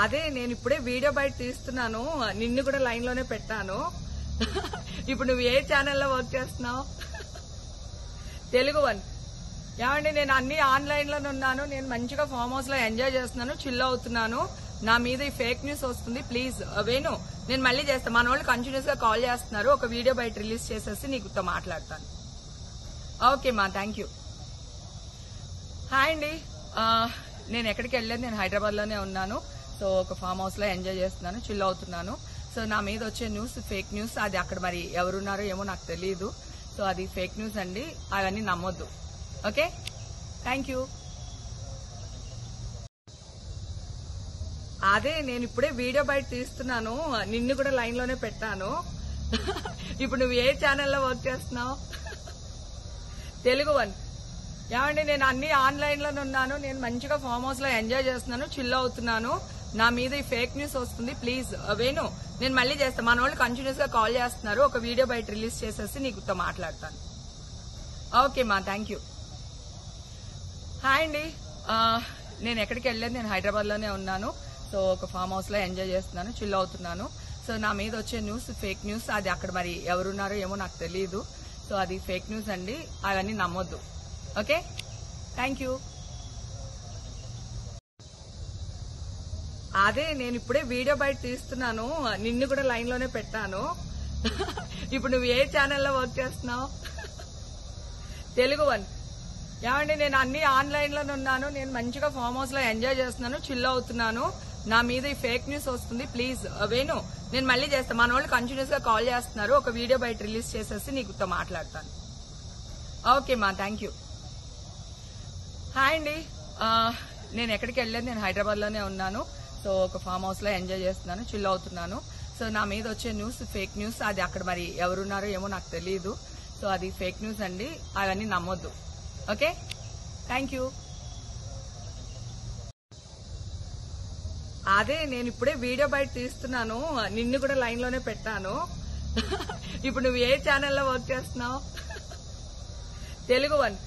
అదే నేను ఇప్పుడే వీడియో బయట తీస్తున్నాను, నిన్ను కూడా లైన్ లోనే పెట్టాను. ఇప్పుడు నువ్వు ఏ ఛానల్లో వర్క్ చేస్తున్నావు? తెలుగు వన్. ఏమండి, నేను అన్ని ఆన్లైన్ లోనే ఉన్నాను, నేను మంచిగా ఫామ్ హౌస్ లో ఎంజాయ్ చేస్తున్నాను, చిల్ అవుతున్నాను. నా మీద ఈ ఫేక్ న్యూస్ వస్తుంది, ప్లీజ్ వేణు నేను మళ్ళీ చేస్తాను. మన వాళ్ళు కంటిన్యూస్ గా కాల్ చేస్తున్నారు, ఒక వీడియో బయట రిలీజ్ చేసేసి నీకుతో మాట్లాడతాను. ఓకే మా, థ్యాంక్ యూ. హాయ్ అండి, నేను ఎక్కడికి వెళ్ళలేదు, నేను హైదరాబాద్ లోనే ఉన్నాను. సో ఒక ఫామ్ హౌస్ లో ఎంజాయ్ చేస్తున్నాను, చిల్ అవుతున్నాను. సో నా మీద వచ్చే న్యూస్ ఫేక్ న్యూస్, అది అక్కడ మరి ఎవరున్నారో ఏమో నాకు తెలియదు. సో అది ఫేక్ న్యూస్ అండి, అవన్నీ నమ్మొద్దు. Okay, thank you. అదే నేను ఇప్పుడే వీడియో బయట తీస్తున్నాను, నిన్ను కూడా లైన్ లోనే పెట్టాను. ఇప్పుడు నువ్వు ఏ ఛానల్లో వర్క్ చేస్తున్నావు? తెలుగు వన్. ఏమండి, నేను అన్ని ఆన్లైన్ లోనే ఉన్నాను, నేను మంచిగా ఫామ్ హౌస్ లో ఎంజాయ్ చేస్తున్నాను, చిల్ అవుతున్నాను. నా మీద ఈ ఫేక్ న్యూస్ వస్తుంది, ప్లీజ్ వేణు నేను మళ్ళీ చేస్తాను. మన వాళ్ళు కంటిన్యూస్ గా కాల్ చేస్తున్నారు, ఒక వీడియో బయట రిలీజ్ చేసేసి నీకుతో మాట్లాడతాను. ఓకే మా, థ్యాంక్ యూ. హాయ్ అండి, నేను ఎక్కడికి వెళ్ళలేదు, నేను హైదరాబాద్ లోనే ఉన్నాను. సో ఒక ఫామ్ హౌస్ లో ఎంజాయ్ చేస్తున్నాను, చిల్ అవుతున్నాను. సో నా మీద వచ్చే న్యూస్ ఫేక్ న్యూస్, అది అక్కడ మరి ఎవరున్నారో ఏమో నాకు తెలియదు. సో అది ఫేక్ న్యూస్ అండి, అవన్నీ నమ్మొద్దు. Okay, thank you. అదే నేను ఇప్పుడే వీడియో బయట తీస్తున్నాను, నిన్ను కూడా లైన్ లోనే పెట్టాను. ఇప్పుడు నువ్వు ఏ ఛానల్లో వర్క్ చేస్తున్నావు? తెలుగు వన్. ఏమండి, నేను అన్ని ఆన్లైన్ లోనే ఉన్నాను, నేను మంచిగా ఫామ్ హౌస్ లో ఎంజాయ్ చేస్తున్నాను, చిల్ అవుతున్నాను. నా మీద ఈ ఫేక్ న్యూస్ వస్తుంది, ప్లీజ్ వేణు నేను మళ్ళీ చేస్తాను. మన వాళ్ళు కంటిన్యూస్ గా కాల్ చేస్తున్నారు, ఒక వీడియో బయట రిలీజ్ చేసేసి నీకుతో మాట్లాడతాను. ఓకే మా, థ్యాంక్ యూ. హాయ్ అండి, నేను ఎక్కడికి వెళ్ళలేదు, నేను హైదరాబాద్ లోనే ఉన్నాను. సో ఒక ఫామ్ హౌస్ లో ఎంజాయ్ చేస్తున్నాను, చిల్ అవుతున్నాను. సో నా మీద వచ్చే న్యూస్ ఫేక్ న్యూస్, అది అక్కడ మరి ఎవరున్నారో ఏమో నాకు తెలియదు. సో అది ఫేక్ న్యూస్ అండి, అవన్నీ నమ్మొద్దు. Okay, thank you. అదే నేను ఇప్పుడే వీడియో బయట తీస్తున్నాను, నిన్ను కూడా లైన్ లోనే పెట్టాను. ఇప్పుడు నువ్వు ఏ ఛానల్లో వర్క్ చేస్తున్నావు? తెలుగు వన్.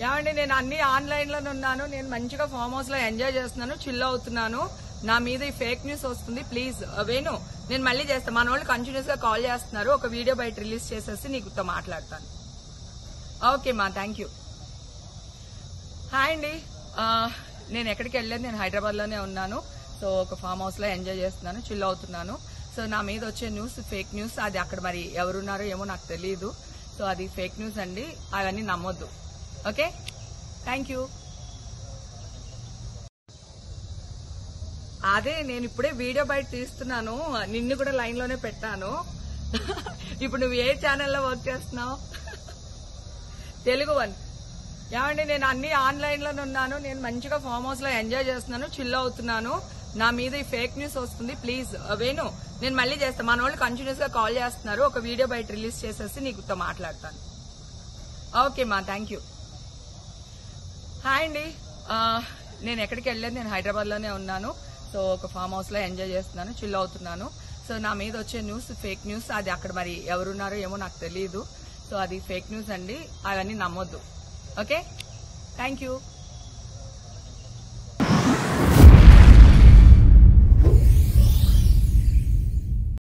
ఏమండి, నేను అన్ని ఆన్లైన్ లోనే ఉన్నాను, నేను మంచిగా ఫామ్ హౌస్ లో ఎంజాయ్ చేస్తున్నాను, చిల్ అవుతున్నాను. నా మీద ఈ ఫేక్ న్యూస్ వస్తుంది, ప్లీజ్ వేణు నేను మళ్ళీ చేస్తాను. మన వాళ్ళు కంటిన్యూస్ గా కాల్ చేస్తున్నారు, ఒక వీడియో బయట రిలీజ్ చేసేసి నీకుతో మాట్లాడతాను. ఓకే మా, థ్యాంక్ యూ. హాయ్ అండి, నేను ఎక్కడికి వెళ్ళలేదు, నేను హైదరాబాద్ లోనే ఉన్నాను. సో ఒక ఫామ్ హౌస్ లో ఎంజాయ్ చేస్తున్నాను, చిల్ అవుతున్నాను. సో నా మీద వచ్చే న్యూస్ ఫేక్ న్యూస్, అది అక్కడ మరి ఎవరున్నారో ఏమో నాకు తెలియదు. సో అది ఫేక్ న్యూస్ అండి, అవన్నీ నమ్మొద్దు. Okay, thank you. అదే నేను ఇప్పుడే వీడియో బయట తీస్తున్నాను, నిన్ను కూడా లైన్ లోనే పెట్టాను. ఇప్పుడు నువ్వు ఏ ఛానల్లో వర్క్ చేస్తున్నావు? తెలుగు వన్. ఏమండి, నేను అన్ని ఆన్లైన్ లోనే ఉన్నాను, నేను మంచిగా ఫామ్ హౌస్ లో ఎంజాయ్ చేస్తున్నాను, చిల్ అవుతున్నాను. నా మీద ఈ ఫేక్ న్యూస్ వస్తుంది, ప్లీజ్ వేణు నేను మళ్ళీ చేస్తాను. మన వాళ్ళు కంటిన్యూస్ గా కాల్ చేస్తున్నారు, ఒక వీడియో బయట రిలీజ్ చేసేసి నీకుతో మాట్లాడతాను. ఓకే మా, థ్యాంక్ యూ. హాయ్ అండి, నేను ఎక్కడికి వెళ్ళలేదు, నేను హైదరాబాద్ లోనే ఉన్నాను. సో ఒక ఫామ్ హౌస్ లో ఎంజాయ్ చేస్తున్నాను, చిల్ అవుతున్నాను. సో నా మీద వచ్చే న్యూస్ ఫేక్ న్యూస్, అది అక్కడ మరి ఎవరున్నారో ఏమో నాకు తెలియదు. సో అది ఫేక్ న్యూస్ అండి, అవన్నీ నమ్మొద్దు. Okay, thank you.